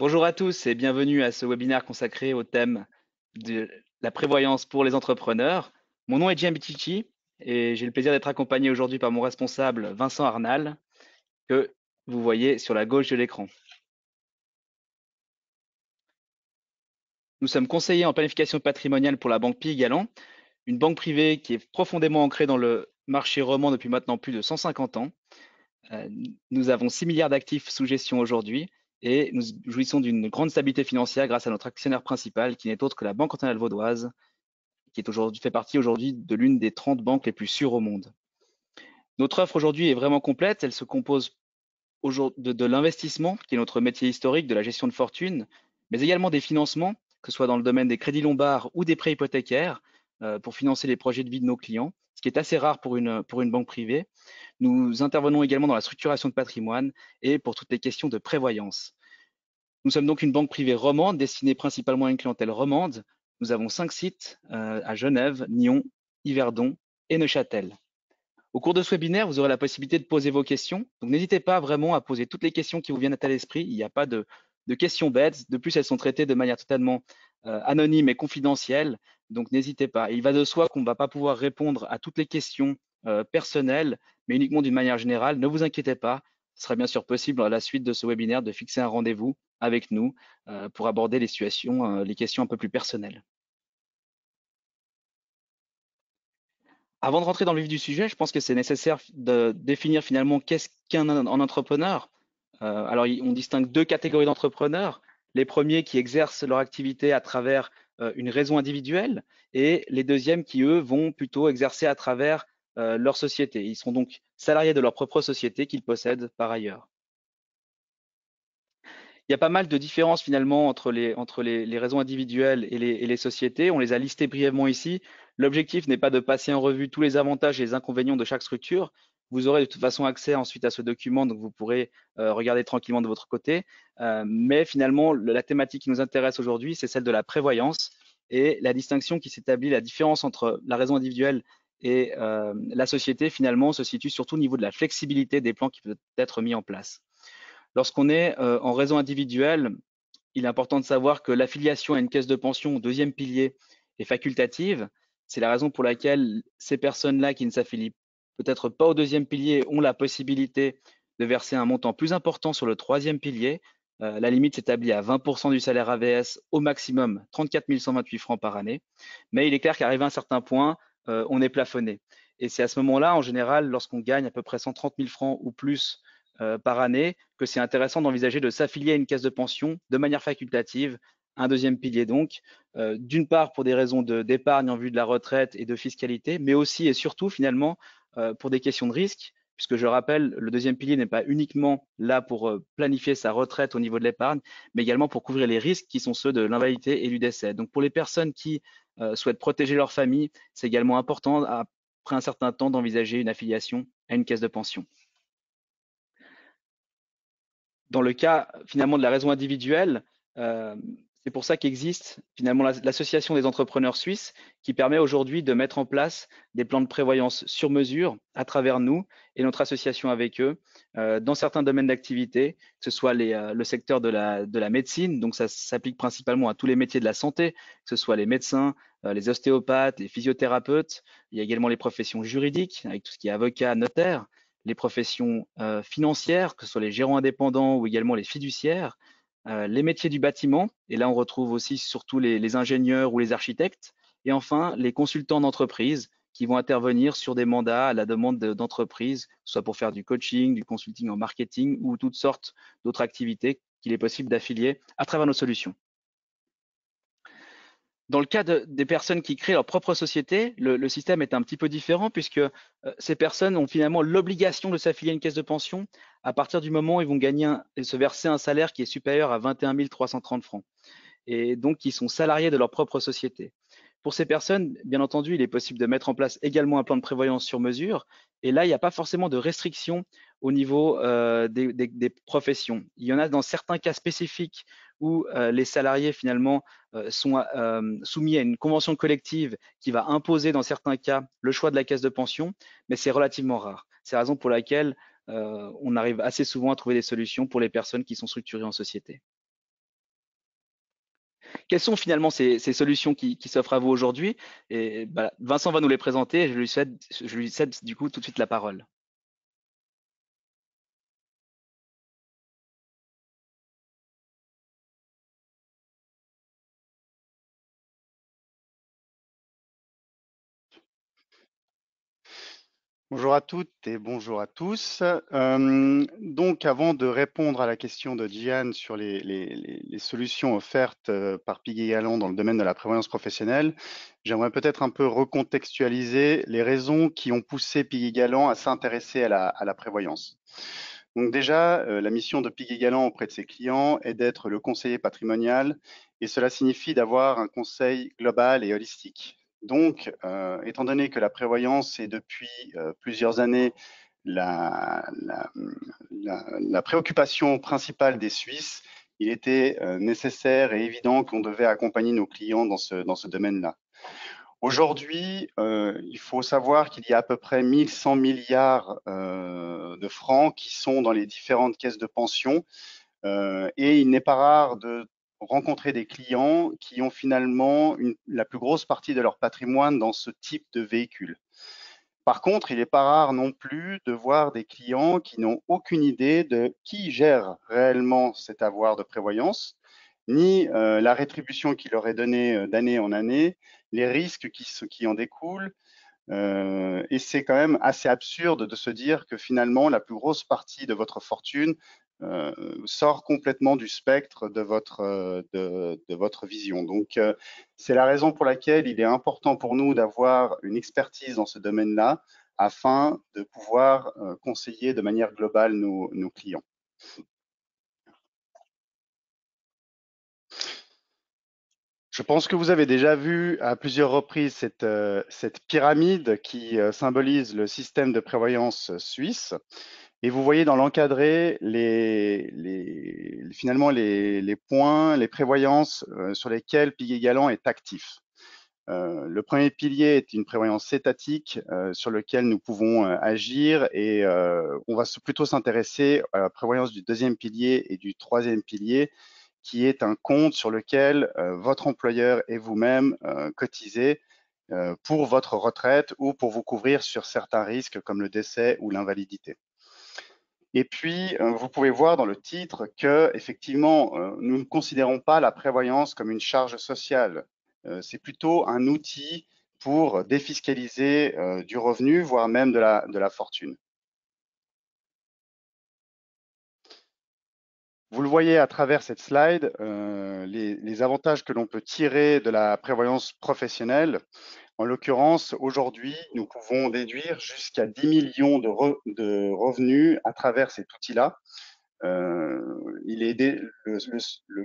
Bonjour à tous et bienvenue à ce webinaire consacré au thème de la prévoyance pour les entrepreneurs. Mon nom est Gianbitici et j'ai le plaisir d'être accompagné aujourd'hui par mon responsable Vincent Arnal, que vous voyez sur la gauche de l'écran. Nous sommes conseillers en planification patrimoniale pour la banque Pigalan, une banque privée qui est profondément ancrée dans le marché roman depuis maintenant plus de 150 ans. Euh, Nous avons 6 milliards d'actifs sous gestion aujourd'hui et nous jouissons d'une grande stabilité financière grâce à notre actionnaire principal qui n'est autre que la Banque cantonale vaudoise qui est aujourd'hui, fait partie aujourd'hui de l'une des 30 banques les plus sûres au monde. Notre offre aujourd'hui est vraiment complète. Elle se compose de l'investissement, qui est notre métier historique, de la gestion de fortune, mais également des financements, que ce soit dans le domaine des crédits lombards ou des prêts hypothécaires, pour financer les projets de vie de nos clients, ce qui est assez rare pour une banque privée. Nous intervenons également dans la structuration de patrimoine et pour toutes les questions de prévoyance. Nous sommes donc une banque privée romande destinée principalement à une clientèle romande. Nous avons 5 sites à Genève, Nyon, Yverdon et Neuchâtel. Au cours de ce webinaire, vous aurez la possibilité de poser vos questions. Donc n'hésitez pas vraiment à poser toutes les questions qui vous viennent à l'esprit. Il n'y a pas de questions bêtes. De plus, elles sont traitées de manière totalement anonyme et confidentielle. Donc n'hésitez pas. Il va de soi qu'on ne va pas pouvoir répondre à toutes les questions personnelles, mais uniquement d'une manière générale. Ne vous inquiétez pas. Ce sera bien sûr possible à la suite de ce webinaire de fixer un rendez-vous avec nous pour aborder les situations, les questions un peu plus personnelles. Avant de rentrer dans le vif du sujet, je pense que c'est nécessaire de définir finalement qu'est-ce qu'un entrepreneur. Alors, on distingue deux catégories d'entrepreneurs. Les premiers qui exercent leur activité à travers une raison individuelle et les deuxièmes qui, eux, vont plutôt exercer à travers leur société. Ils sont donc salariés de leur propre société qu'ils possèdent par ailleurs. Il y a pas mal de différences finalement entre les raisons individuelles et les sociétés. On les a listées brièvement ici. L'objectif n'est pas de passer en revue tous les avantages et les inconvénients de chaque structure. Vous aurez de toute façon accès ensuite à ce document, donc vous pourrez regarder tranquillement de votre côté. Mais finalement, la thématique qui nous intéresse aujourd'hui, c'est celle de la prévoyance et la distinction qui s'établit, la différence entre la raison individuelle et la société, finalement, se situe surtout au niveau de la flexibilité des plans qui peuvent être mis en place. Lorsqu'on est en raison individuelle, il est important de savoir que l'affiliation à une caisse de pension au deuxième pilier est facultative. C'est la raison pour laquelle ces personnes-là qui ne s'affilient peut-être pas au deuxième pilier ont la possibilité de verser un montant plus important sur le troisième pilier. La limite s'établit à 20% du salaire AVS, au maximum 34 128 francs par année. Mais il est clair qu'arrivé à un certain point, on est plafonné. Et c'est à ce moment-là, en général, lorsqu'on gagne à peu près 130 000 francs ou plus par année, que c'est intéressant d'envisager de s'affilier à une caisse de pension de manière facultative, un deuxième pilier donc, d'une part pour des raisons d'épargne en vue de la retraite et de fiscalité, mais aussi et surtout finalement pour des questions de risque, puisque je rappelle, le deuxième pilier n'est pas uniquement là pour planifier sa retraite au niveau de l'épargne, mais également pour couvrir les risques qui sont ceux de l'invalidité et du décès. Donc pour les personnes qui souhaitent protéger leur famille, c'est également important après un certain temps d'envisager une affiliation à une caisse de pension. Dans le cas finalement de la raison individuelle, euh, c'est pour ça qu'existe finalement l'association des entrepreneurs suisses qui permet aujourd'hui de mettre en place des plans de prévoyance sur mesure à travers nous et notre association avec eux dans certains domaines d'activité, que ce soit le secteur de la médecine, donc ça s'applique principalement à tous les métiers de la santé, que ce soit les médecins, les ostéopathes, les physiothérapeutes. Il y a également les professions juridiques avec tout ce qui est avocat, notaire, les professions financières, que ce soit les gérants indépendants ou également les fiduciaires, les métiers du bâtiment, et là on retrouve aussi surtout les ingénieurs ou les architectes, et enfin les consultants d'entreprise qui vont intervenir sur des mandats à la demande d'entreprises, soit pour faire du coaching, du consulting en marketing ou toutes sortes d'autres activités qu'il est possible d'affilier à travers nos solutions. Dans le cas des personnes qui créent leur propre société, le système est un petit peu différent puisque ces personnes ont finalement l'obligation de s'affilier à une caisse de pension à partir du moment où ils vont gagner et se verser un salaire qui est supérieur à 21 330 francs et donc ils sont salariés de leur propre société. Pour ces personnes, bien entendu, il est possible de mettre en place également un plan de prévoyance sur mesure. Et là, il n'y a pas forcément de restrictions au niveau des professions. Il y en a dans certains cas spécifiques où les salariés finalement sont soumis à une convention collective qui va imposer dans certains cas le choix de la caisse de pension, mais c'est relativement rare. C'est la raison pour laquelle on arrive assez souvent à trouver des solutions pour les personnes qui sont structurées en société. quelles sont finalement ces solutions qui s'offrent à vous aujourd'hui? Et bah, Vincent va nous les présenter et je lui cède du coup tout de suite la parole. Bonjour à toutes et bonjour à tous. Donc, avant de répondre à la question de Gian sur les solutions offertes par Piguet Galland dans le domaine de la prévoyance professionnelle, j'aimerais peut-être un peu recontextualiser les raisons qui ont poussé Piguet Galland à s'intéresser à la prévoyance. Donc déjà, la mission de Piguet Galland auprès de ses clients est d'être le conseiller patrimonial et cela signifie d'avoir un conseil global et holistique. Donc, étant donné que la prévoyance est depuis plusieurs années la préoccupation principale des Suisses, il était nécessaire et évident qu'on devait accompagner nos clients dans ce domaine-là. Aujourd'hui, il faut savoir qu'il y a à peu près 1100 milliards de francs qui sont dans les différentes caisses de pension et il n'est pas rare de rencontrer des clients qui ont finalement la plus grosse partie de leur patrimoine dans ce type de véhicule. Par contre, il n'est pas rare non plus de voir des clients qui n'ont aucune idée de qui gère réellement cet avoir de prévoyance, ni la rétribution qui leur est donnée d'année en année, les risques qui en découlent. Et c'est quand même assez absurde de se dire que finalement, la plus grosse partie de votre fortune euh, sort complètement du spectre de votre vision. Donc, c'est la raison pour laquelle il est important pour nous d'avoir une expertise dans ce domaine-là afin de pouvoir conseiller de manière globale nos clients. Je pense que vous avez déjà vu à plusieurs reprises cette pyramide qui symbolise le système de prévoyance suisse. Et vous voyez dans l'encadré finalement les points, les prévoyances sur lesquelles Piguet Galland est actif. Le premier pilier est une prévoyance étatique sur lequel nous pouvons agir et on va plutôt s'intéresser à la prévoyance du deuxième pilier et du troisième pilier qui est un compte sur lequel votre employeur et vous-même cotisez pour votre retraite ou pour vous couvrir sur certains risques comme le décès ou l'invalidité. Et puis, vous pouvez voir dans le titre que, effectivement, nous ne considérons pas la prévoyance comme une charge sociale. C'est plutôt un outil pour défiscaliser du revenu, voire même de la fortune. Vous le voyez à travers cette slide, les avantages que l'on peut tirer de la prévoyance professionnelle. En l'occurrence, aujourd'hui, nous pouvons déduire jusqu'à 10 millions de revenus à travers cet outil-là. Le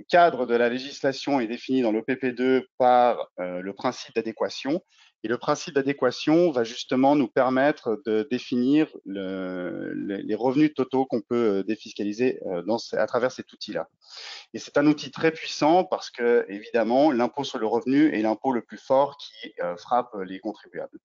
cadre de la législation est défini dans l'OPP2 par le principe d'adéquation. Et le principe d'adéquation va justement nous permettre de définir les revenus totaux qu'on peut défiscaliser à travers cet outil-là. Et c'est un outil très puissant parce que, évidemment, l'impôt sur le revenu est l'impôt le plus fort qui frappe les contribuables.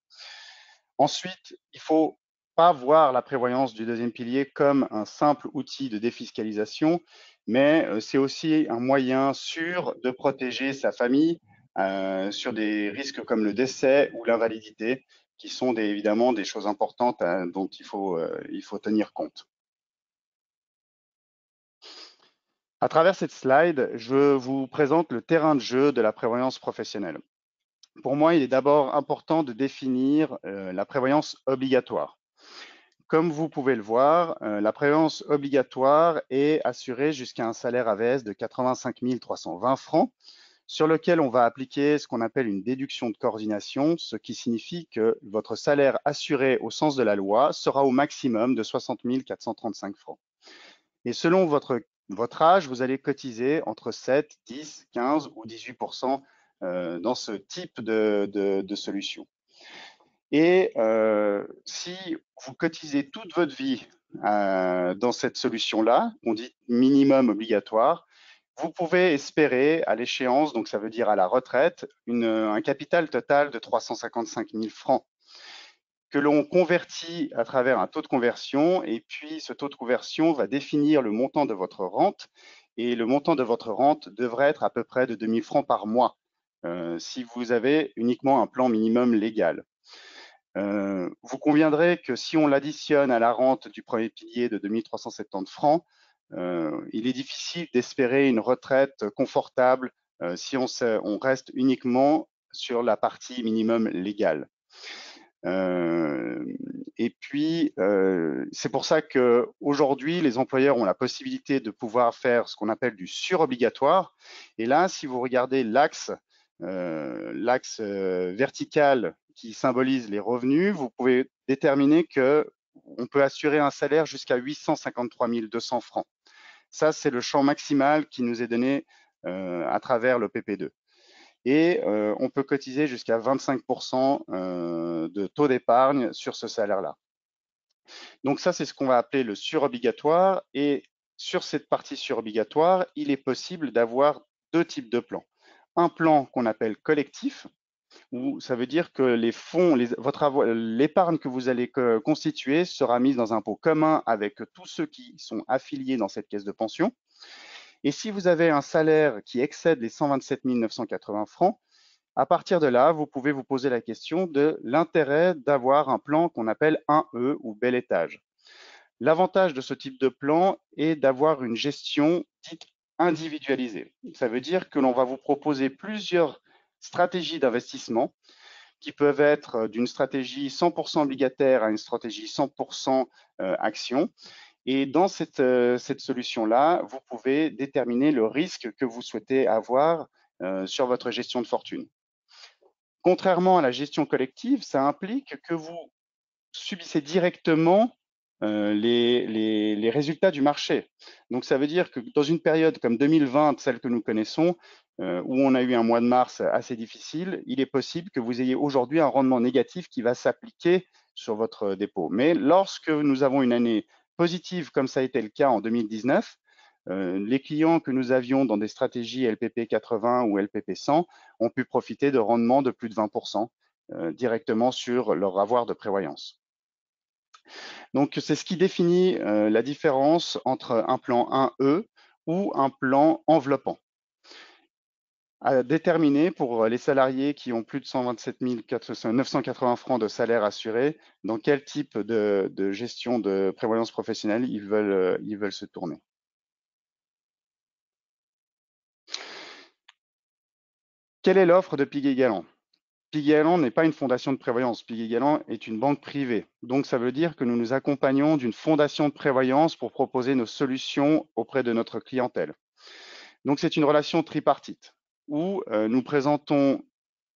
Ensuite, il ne faut pas voir la prévoyance du deuxième pilier comme un simple outil de défiscalisation, mais c'est aussi un moyen sûr de protéger sa famille sur des risques comme le décès ou l'invalidité, qui sont évidemment des choses importantes dont il faut tenir compte. À travers cette slide, je vous présente le terrain de jeu de la prévoyance professionnelle. Pour moi, il est d'abord important de définir la prévoyance obligatoire. Comme vous pouvez le voir, la prévoyance obligatoire est assurée jusqu'à un salaire AVS de 85 320 francs, sur lequel on va appliquer ce qu'on appelle une déduction de coordination, ce qui signifie que votre salaire assuré au sens de la loi sera au maximum de 60 435 francs. Et selon votre âge, vous allez cotiser entre 7, 10, 15 ou 18% dans ce type de solution. Et si vous cotisez toute votre vie dans cette solution-là, on dit minimum obligatoire, vous pouvez espérer à l'échéance, donc ça veut dire à la retraite, un capital total de 355 000 francs que l'on convertit à travers un taux de conversion et puis ce taux de conversion va définir le montant de votre rente et le montant de votre rente devrait être à peu près de 2 000 francs par mois si vous avez uniquement un plan minimum légal. Vous conviendrez que si on l'additionne à la rente du premier pilier de 2 370 francs, il est difficile d'espérer une retraite confortable si on reste uniquement sur la partie minimum légale. Et puis, c'est pour ça qu'aujourd'hui, les employeurs ont la possibilité de pouvoir faire ce qu'on appelle du surobligatoire. Et là, si vous regardez l'axe vertical qui symbolise les revenus, vous pouvez déterminer qu'on peut assurer un salaire jusqu'à 853 200 francs. Ça, c'est le champ maximal qui nous est donné à travers le PP2. Et on peut cotiser jusqu'à 25% de taux d'épargne sur ce salaire-là. Donc ça, c'est ce qu'on va appeler le surobligatoire. Et sur cette partie surobligatoire, il est possible d'avoir deux types de plans. Un plan qu'on appelle collectif, où ça veut dire que les fonds, l'épargne que vous allez constituer sera mise dans un pot commun avec tous ceux qui sont affiliés dans cette caisse de pension. Et si vous avez un salaire qui excède les 127 980 francs, à partir de là, vous pouvez vous poser la question de l'intérêt d'avoir un plan qu'on appelle 1E ou bel étage. L'avantage de ce type de plan est d'avoir une gestion dite individualisée. Ça veut dire que l'on va vous proposer plusieurs stratégies d'investissement qui peuvent être d'une stratégie 100% obligataire à une stratégie 100% action. Et dans cette solution-là, vous pouvez déterminer le risque que vous souhaitez avoir sur votre gestion de fortune. Contrairement à la gestion collective, ça implique que vous subissez directement les résultats du marché. Donc, ça veut dire que dans une période comme 2020, celle que nous connaissons, où on a eu un mois de mars assez difficile, il est possible que vous ayez aujourd'hui un rendement négatif qui va s'appliquer sur votre dépôt. Mais lorsque nous avons une année positive, comme ça a été le cas en 2019, les clients que nous avions dans des stratégies LPP 80 ou LPP 100 ont pu profiter de rendements de plus de 20% directement sur leur avoir de prévoyance. Donc, c'est ce qui définit la différence entre un plan 1E ou un plan enveloppant. À déterminer pour les salariés qui ont plus de 127 980 francs de salaire assuré, dans quel type de gestion de prévoyance professionnelle ils veulent se tourner. Quelle est l'offre de Piguet Galland? Piguet Galland n'est pas une fondation de prévoyance. Piguet Galland est une banque privée. Donc, ça veut dire que nous nous accompagnons d'une fondation de prévoyance pour proposer nos solutions auprès de notre clientèle. Donc, c'est une relation tripartite où nous présentons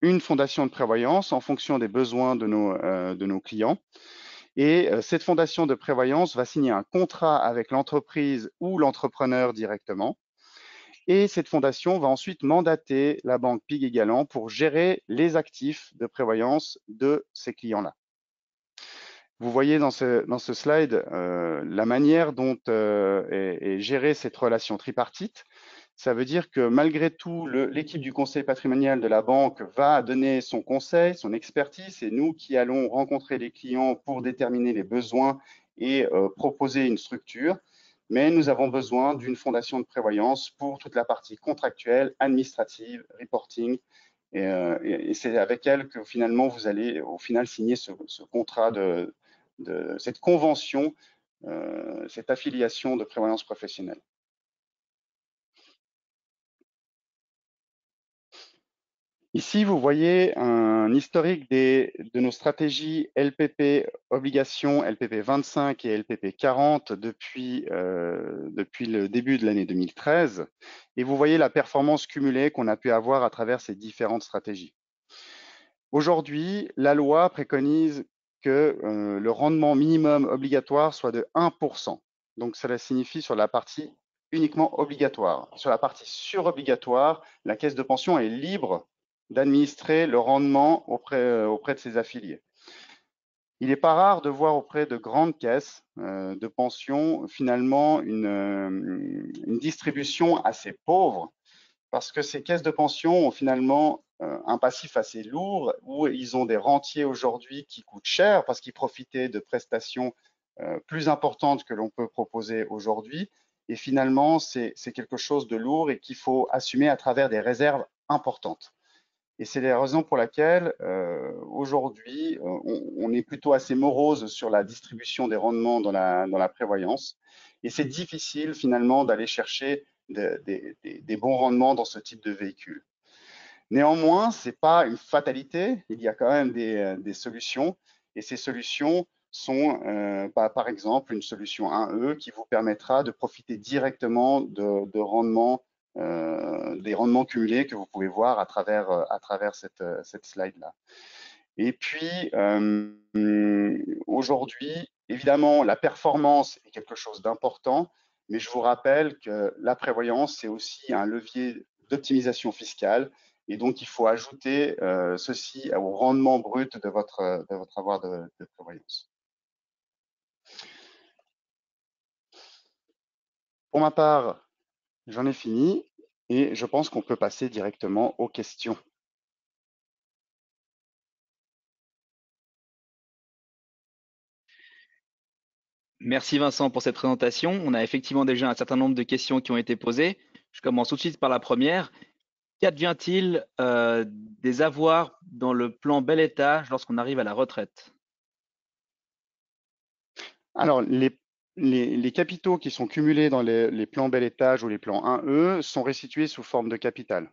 une fondation de prévoyance en fonction des besoins de nos clients. Et cette fondation de prévoyance va signer un contrat avec l'entreprise ou l'entrepreneur directement. Et cette fondation va ensuite mandater la banque Piguet Galland pour gérer les actifs de prévoyance de ces clients-là. Vous voyez dans ce slide la manière dont est gérée cette relation tripartite. Ça veut dire que malgré tout, l'équipe du conseil patrimonial de la banque va donner son conseil, son expertise. C'est nous qui allons rencontrer les clients pour déterminer les besoins et proposer une structure. Mais nous avons besoin d'une fondation de prévoyance pour toute la partie contractuelle, administrative, reporting. Et c'est avec elle que finalement vous allez au final signer ce contrat cette convention, cette affiliation de prévoyance professionnelle. Ici, vous voyez un historique de nos stratégies LPP obligations, LPP 25 et LPP 40 depuis le début de l'année 2013. Et vous voyez la performance cumulée qu'on a pu avoir à travers ces différentes stratégies. Aujourd'hui, la loi préconise que le rendement minimum obligatoire soit de 1%. Donc, cela signifie sur la partie uniquement obligatoire. Sur la partie surobligatoire, la caisse de pension est libre d'administrer le rendement auprès de ses affiliés. Il n'est pas rare de voir auprès de grandes caisses de pension finalement une distribution assez pauvre parce que ces caisses de pension ont finalement un passif assez lourd où ils ont des rentiers aujourd'hui qui coûtent cher parce qu'ils profitaient de prestations plus importantes que l'on peut proposer aujourd'hui et finalement, c'est quelque chose de lourd et qu'il faut assumer à travers des réserves importantes. Et c'est la raison pour laquelle aujourd'hui, on est plutôt assez morose sur la distribution des rendements dans la prévoyance. Et c'est difficile finalement d'aller chercher des bons rendements dans ce type de véhicule. Néanmoins, ce n'est pas une fatalité, il y a quand même des solutions. Et ces solutions sont par exemple une solution 1E qui vous permettra de profiter directement de rendements, des rendements cumulés que vous pouvez voir à travers cette slide-là. Et puis, aujourd'hui, évidemment, la performance est quelque chose d'important, mais je vous rappelle que la prévoyance, c'est aussi un levier d'optimisation fiscale. Et donc, il faut ajouter ceci au rendement brut de votre avoir de prévoyance. Pour ma part, j'en ai fini et je pense qu'on peut passer directement aux questions. Merci Vincent pour cette présentation. On a effectivement déjà un certain nombre de questions qui ont été posées. Je commence tout de suite par la première. Qu'advient-il des avoirs dans le plan bel étage lorsqu'on arrive à la retraite? Alors, les capitaux qui sont cumulés dans les plans bel étage ou les plans 1E sont restitués sous forme de capital.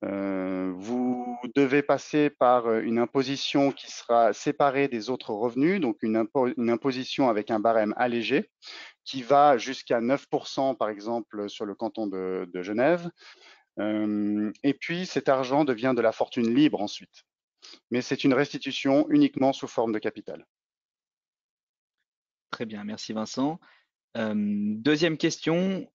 Vous devez passer par une imposition qui sera séparée des autres revenus, donc une imposition avec un barème allégé qui va jusqu'à 9% par exemple sur le canton de Genève. Et puis cet argent devient de la fortune libre ensuite. Mais c'est une restitution uniquement sous forme de capital. Très bien, merci Vincent. Deuxième question,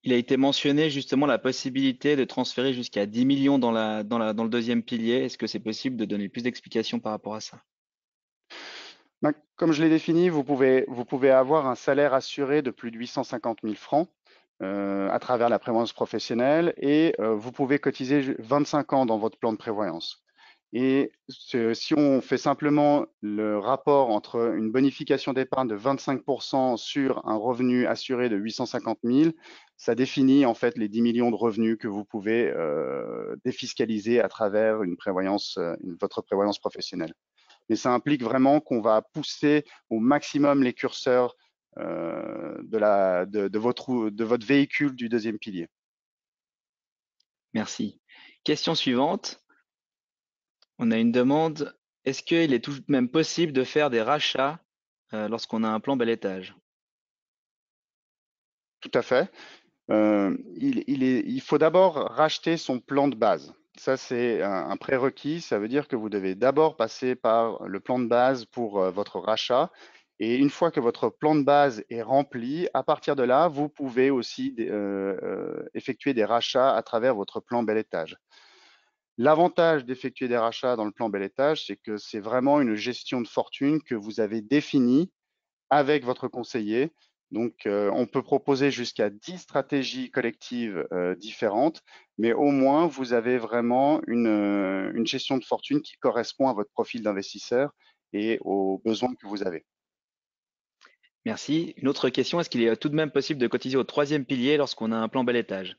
il a été mentionné justement la possibilité de transférer jusqu'à 10 millions dans le deuxième pilier. Est-ce que c'est possible de donner plus d'explications par rapport à ça? Ben, comme je l'ai défini, vous pouvez avoir un salaire assuré de plus de 850 000 francs à travers la prévoyance professionnelle et vous pouvez cotiser 25 ans dans votre plan de prévoyance. Et si on fait simplement le rapport entre une bonification d'épargne de 25% sur un revenu assuré de 850 000, ça définit en fait les 10 millions de revenus que vous pouvez défiscaliser à travers une prévoyance, votre prévoyance professionnelle. Mais ça implique vraiment qu'on va pousser au maximum les curseurs de votre véhicule du deuxième pilier. Merci. Question suivante. On a une demande. Est-ce qu'il est tout de même possible de faire des rachats lorsqu'on a un plan bel étage? Tout à fait. Il faut d'abord racheter son plan de base. Ça, c'est un prérequis. Ça veut dire que vous devez d'abord passer par le plan de base pour votre rachat. Et une fois que votre plan de base est rempli, à partir de là, vous pouvez aussi effectuer des rachats à travers votre plan bel étage. L'avantage d'effectuer des rachats dans le plan bel étage, c'est que c'est vraiment une gestion de fortune que vous avez définie avec votre conseiller. Donc, on peut proposer jusqu'à 10 stratégies collectives différentes, mais au moins, vous avez vraiment une gestion de fortune qui correspond à votre profil d'investisseur et aux besoins que vous avez. Merci. Une autre question. Est-ce qu'il est tout de même possible de cotiser au troisième pilier lorsqu'on a un plan bel étage?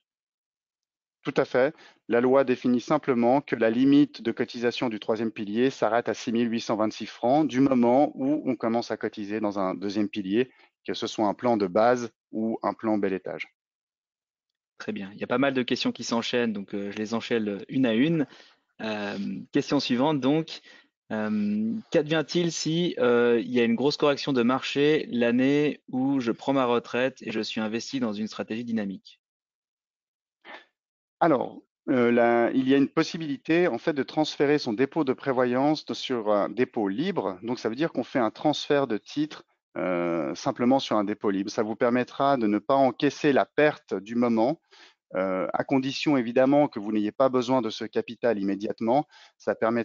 Tout à fait. La loi définit simplement que la limite de cotisation du troisième pilier s'arrête à 6 826 francs du moment où on commence à cotiser dans un deuxième pilier, que ce soit un plan de base ou un plan bel étage. Très bien. Il y a pas mal de questions qui s'enchaînent, donc je les enchaîne une à une. Question suivante, donc. Qu'advient-il si il y a une grosse correction de marché l'année où je prends ma retraite et je suis investi dans une stratégie dynamique? Alors, il y a une possibilité en fait de transférer son dépôt de prévoyance sur un dépôt libre. Donc, ça veut dire qu'on fait un transfert de titre simplement sur un dépôt libre. Ça vous permettra de ne pas encaisser la perte du moment, à condition évidemment que vous n'ayez pas besoin de ce capital immédiatement. Ça permet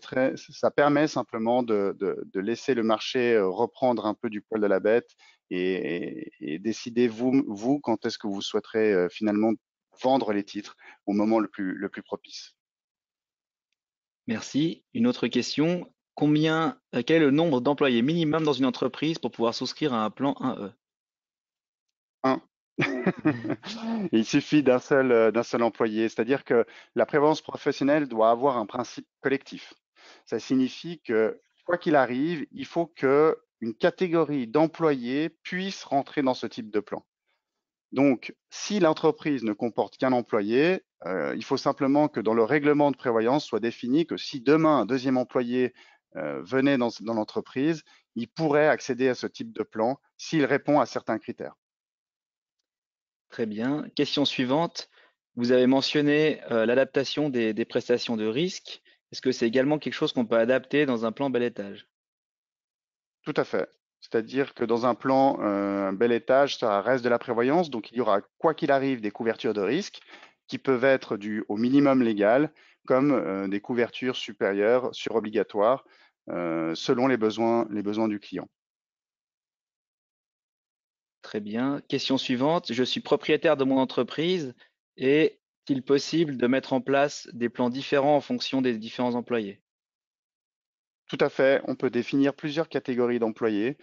simplement de laisser le marché reprendre un peu du poil de la bête et décider vous quand est-ce que vous souhaiterez finalement vendre les titres au moment le plus propice. Merci. Une autre question. Quel est le nombre d'employés minimum dans une entreprise pour pouvoir souscrire à un plan 1E? Un. Il suffit d'un seul employé. C'est-à-dire que la prévoyance professionnelle doit avoir un principe collectif. Ça signifie que, quoi qu'il arrive, il faut que une catégorie d'employés puisse rentrer dans ce type de plan. Donc, si l'entreprise ne comporte qu'un employé, il faut simplement que dans le règlement de prévoyance soit défini que si demain un deuxième employé venait dans l'entreprise, il pourrait accéder à ce type de plan s'il répond à certains critères. Très bien. Question suivante. Vous avez mentionné l'adaptation des prestations de risque. Est-ce que c'est également quelque chose qu'on peut adapter dans un plan bel étage? Tout à fait. C'est-à-dire que dans un plan bel étage, ça reste de la prévoyance, donc il y aura, quoi qu'il arrive, des couvertures de risque qui peuvent être dues au minimum légal, comme des couvertures supérieures, surobligatoires, selon les besoins du client. Très bien. Question suivante. Je suis propriétaire de mon entreprise. Est-il possible de mettre en place des plans différents en fonction des différents employés? Tout à fait. On peut définir plusieurs catégories d'employés.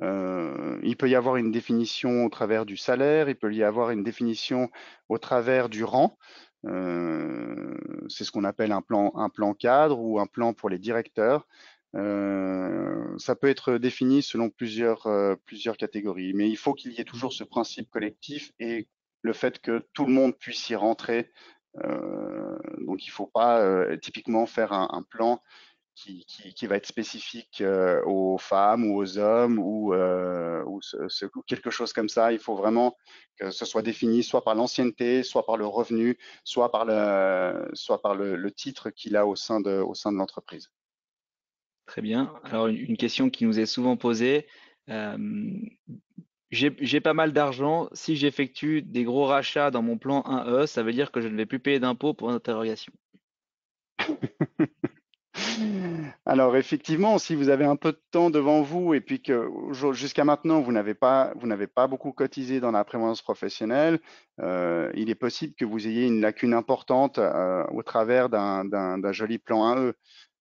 Il peut y avoir une définition au travers du salaire, il peut y avoir une définition au travers du rang. C'est ce qu'on appelle un plan cadre ou un plan pour les directeurs. Ça peut être défini selon plusieurs catégories, mais il faut qu'il y ait toujours ce principe collectif et le fait que tout le monde puisse y rentrer. Donc il ne faut pas typiquement faire un plan qui va être spécifique aux femmes ou aux hommes ou quelque chose comme ça. Il faut vraiment que ce soit défini soit par l'ancienneté, soit par le revenu, soit par le titre qu'il a au sein de l'entreprise. Très bien. Alors, une question qui nous est souvent posée. euh, j'ai pas mal d'argent. Si j'effectue des gros rachats dans mon plan 1E, ça veut dire que je ne vais plus payer d'impôts pour l'interrogation. Alors effectivement, si vous avez un peu de temps devant vous et puis que jusqu'à maintenant vous n'avez pas beaucoup cotisé dans la prévoyance professionnelle, il est possible que vous ayez une lacune importante au travers d'un joli plan 1E.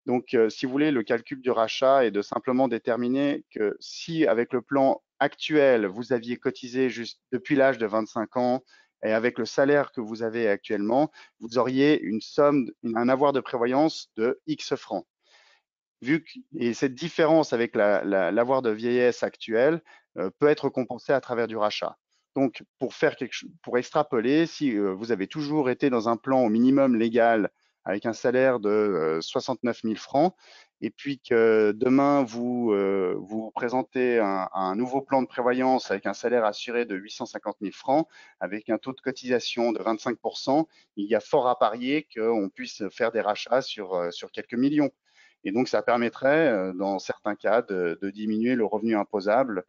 Donc, si vous voulez, le calcul du rachat est de simplement déterminer que si avec le plan actuel vous aviez cotisé juste depuis l'âge de 25 ans et avec le salaire que vous avez actuellement, vous auriez une somme, un avoir de prévoyance de X francs. Et cette différence avec l'avoir de vieillesse actuel peut être compensée à travers du rachat. Donc, pour extrapoler, si vous avez toujours été dans un plan au minimum légal avec un salaire de 69 000 francs, et puis que demain vous présentez un nouveau plan de prévoyance avec un salaire assuré de 850 000 francs, avec un taux de cotisation de 25%, il y a fort à parier qu'on puisse faire des rachats sur quelques millions. Et donc, ça permettrait, dans certains cas, de diminuer le revenu imposable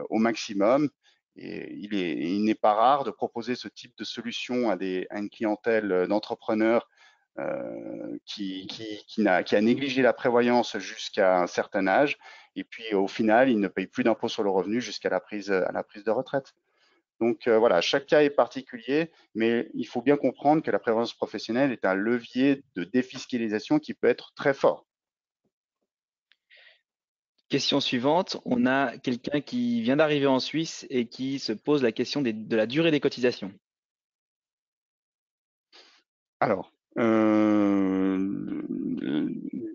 au maximum. Et il n'est pas rare de proposer ce type de solution à une clientèle d'entrepreneurs qui a négligé la prévoyance jusqu'à un certain âge. Et puis, au final, il ne paye plus d'impôt sur le revenu jusqu'à la prise de retraite. Donc voilà, chaque cas est particulier, mais il faut bien comprendre que la prévoyance professionnelle est un levier de défiscalisation qui peut être très fort. Question suivante. On a quelqu'un qui vient d'arriver en Suisse et qui se pose la question de la durée des cotisations. Alors,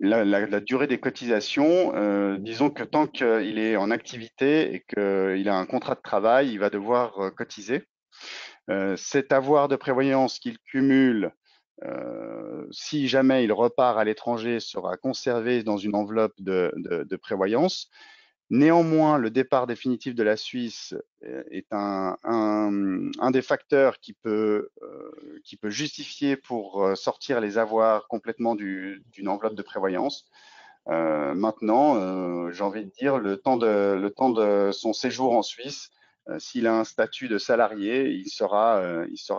la durée des cotisations, disons que tant qu'il est en activité et qu'il a un contrat de travail, il va devoir cotiser. Cet avoir de prévoyance qu'il cumule, si jamais il repart à l'étranger, sera conservé dans une enveloppe de prévoyance. Néanmoins, le départ définitif de la Suisse est un des facteurs qui peut justifier pour sortir les avoirs complètement d'une enveloppe de prévoyance. Maintenant, j'ai envie de dire, le temps de son séjour en Suisse, s'il a un statut de salarié, il sera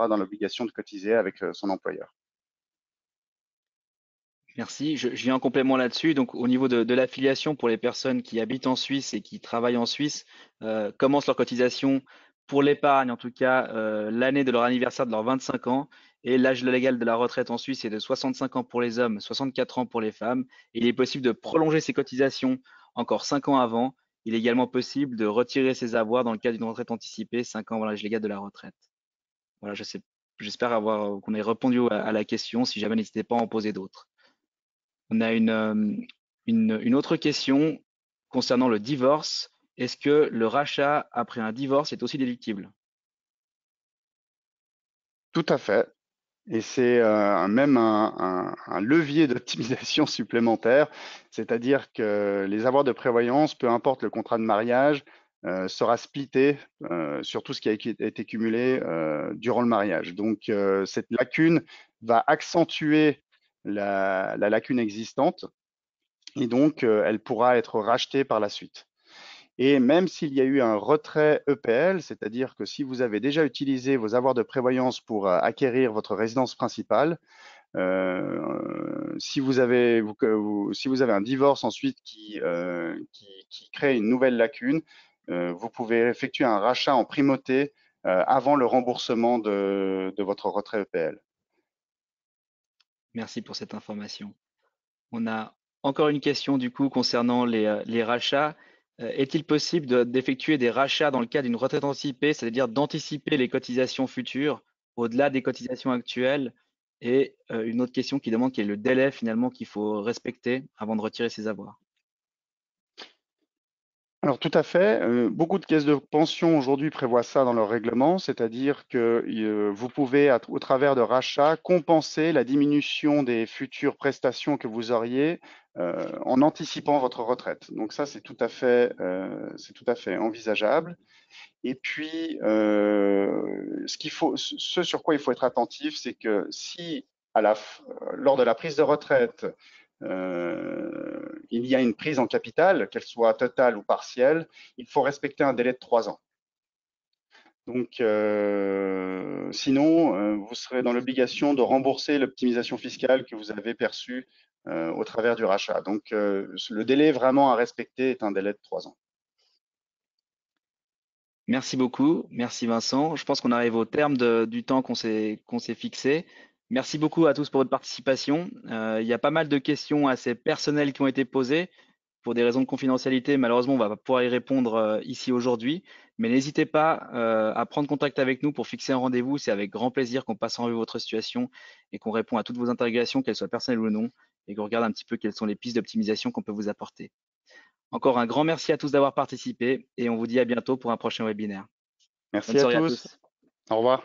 dans l'obligation de cotiser avec son employeur. Merci. Je viens en complément là-dessus. Donc, au niveau de l'affiliation pour les personnes qui habitent en Suisse et qui travaillent en Suisse, commencent leur cotisation pour l'épargne, en tout cas l'année de leur anniversaire de leurs 25 ans. Et l'âge légal de la retraite en Suisse est de 65 ans pour les hommes, 64 ans pour les femmes. Et il est possible de prolonger ces cotisations encore 5 ans avant. Il est également possible de retirer ses avoirs dans le cas d'une retraite anticipée 5 ans avant l'âge légal de la retraite. Voilà, j'espère qu'on ait répondu à la question. Si jamais, n'hésitez pas à en poser d'autres. On a une autre question concernant le divorce. Est-ce que le rachat après un divorce est aussi déductible? Tout à fait. Et c'est même un levier d'optimisation supplémentaire, c'est-à-dire que les avoirs de prévoyance, peu importe le contrat de mariage, sera splitté sur tout ce qui a été cumulé durant le mariage. Donc cette lacune va accentuer la lacune existante et donc elle pourra être rachetée par la suite. Et même s'il y a eu un retrait EPL, c'est-à-dire que si vous avez déjà utilisé vos avoirs de prévoyance pour acquérir votre résidence principale, si vous avez un divorce ensuite qui crée une nouvelle lacune, vous pouvez effectuer un rachat en primauté avant le remboursement de votre retrait EPL. Merci pour cette information. On a encore une question du coup concernant les rachats. Est-il possible d'effectuer des rachats dans le cas d'une retraite anticipée, c'est-à-dire d'anticiper les cotisations futures au-delà des cotisations actuelles? Et une autre question qui demande quel est le délai finalement qu'il faut respecter avant de retirer ses avoirs. Alors tout à fait. Beaucoup de caisses de pension aujourd'hui prévoient ça dans leur règlement, c'est-à-dire que vous pouvez, au travers de rachats, compenser la diminution des futures prestations que vous auriez en anticipant votre retraite. Donc ça, c'est tout à fait envisageable. Et puis, ce sur quoi il faut être attentif, c'est que si lors de la prise de retraite, il y a une prise en capital, qu'elle soit totale ou partielle, il faut respecter un délai de 3 ans. Donc, sinon, vous serez dans l'obligation de rembourser l'optimisation fiscale que vous avez perçue au travers du rachat. Donc, le délai vraiment à respecter est un délai de 3 ans. Merci beaucoup, merci Vincent. Je pense qu'on arrive au terme du temps qu'on s'est fixé. Merci beaucoup à tous pour votre participation. Il y a pas mal de questions assez personnelles qui ont été posées. Pour des raisons de confidentialité, malheureusement, on va pas pouvoir y répondre ici aujourd'hui. Mais n'hésitez pas à prendre contact avec nous pour fixer un rendez-vous. C'est avec grand plaisir qu'on passe en revue votre situation et qu'on répond à toutes vos interrogations, qu'elles soient personnelles ou non, et qu'on regarde un petit peu quelles sont les pistes d'optimisation qu'on peut vous apporter. Encore un grand merci à tous d'avoir participé et on vous dit à bientôt pour un prochain webinaire. Bonne Merci à soirée à tous. tous. Au revoir.